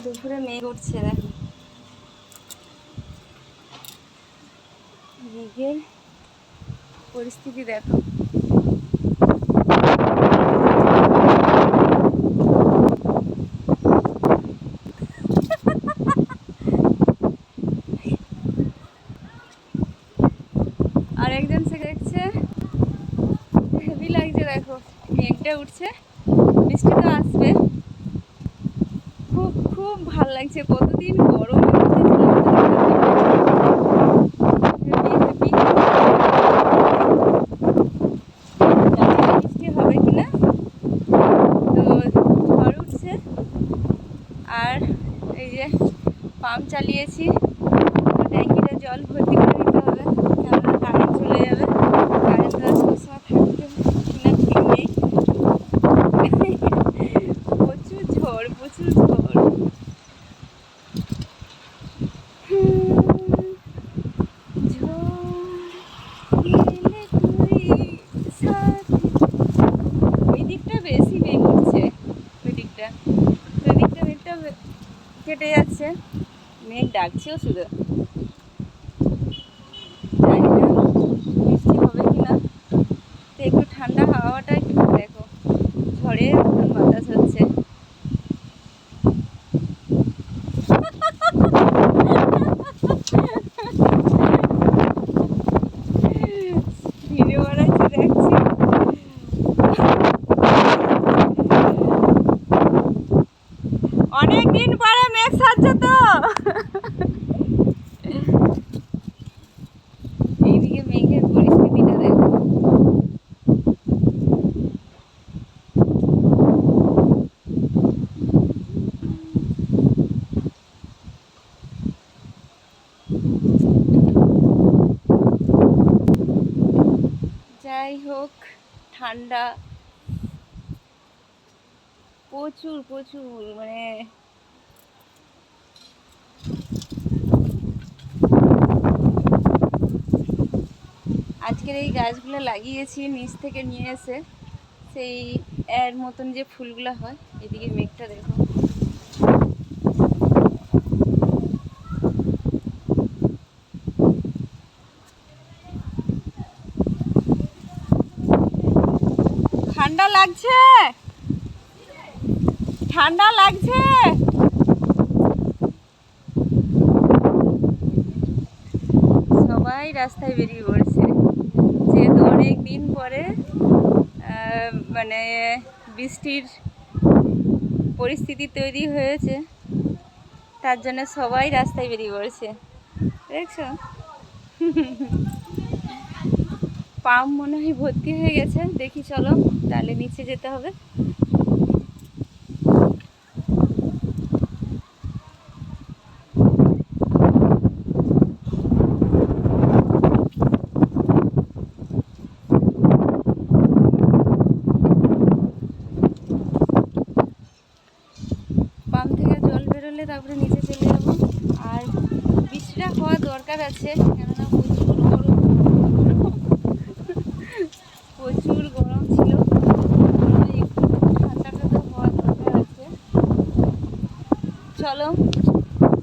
দুপুরে মেঘ উঠছে, দেখো মেঘের পরিস্থিতি দেখো। আর একজন সে দেখছে, হেভি লাগছে দেখো, মেঘটা উঠছে, বৃষ্টি তো আসবে। খুব খুব ভাল লাগছে, কতদিন গরমের মধ্যে বৃষ্টি হবে কিনা। তো ঝড় উঠছে, আর এই যে পাম্প চালিয়েছি, ট্যাঙ্কিটা জল ভর্তি করে নিতে হবে, কেননা কারেন্ট চলে যাবে। কারেন্ট তো সবসময় থাকতে কিনা ঠিক নেই। প্রচুর ঝড়, প্রচুর ঝড়। ওই দিকটা বেশি মেঘ উঠছে, ওই দিকটা মেঘটা কেটে যাচ্ছে, মেঘ ডাকছেও শুধু। জানি না বৃষ্টি হবে কিনা। তো একটু ঠান্ডা হাওয়াটা একটু দেখো, ঝড়ের মতন বাতাস হচ্ছে। ভিডিও বানাচ্ছি, দেখছি। অনেকদিন পরে মেঘ সাজছে তো। এইদিকে মেঘের পরিস্থিতিটা দেখো। যাই হোক, ঠান্ডা প্রচুর প্রচুর, মানে আজকের এই গাছগুলো লাগিয়েছি নিচ থেকে নিয়ে এসে, সেই এর মতন যে ফুলগুলো হয়। এদিকে মেঘটা দেখো। ঠান্ডা লাগছে, ঠান্ডা লাগছে। সবাই রাস্তায় বেরিয়ে পড়ছে, যেহেতু অনেক দিন পরে মানে বৃষ্টির পরিস্থিতি তৈরি হয়েছে, তার জন্য সবাই রাস্তায় বেরিয়ে পড়ছে, দেখছো। পাম্প মনে হয় ভর্তি হয়ে গেছে, দেখি চলো তাহলে নিচে যেতে হবে। পাম্প থেকে জল বেরোলে তারপরে নিচে চলে যাবো। আর বৃষ্টিটা হওয়া দরকার আছে, কেননা প্রচুর গরম ছিল। একটু ঠান্ডাটা তো হওয়া দরকার আছে। চলো,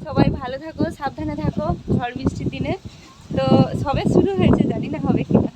সবাই ভালো থাকো, সাবধানে থাকো ঝড় বৃষ্টির দিনে। তো সবে শুরু হয়েছে, জানি না হবে কিনা।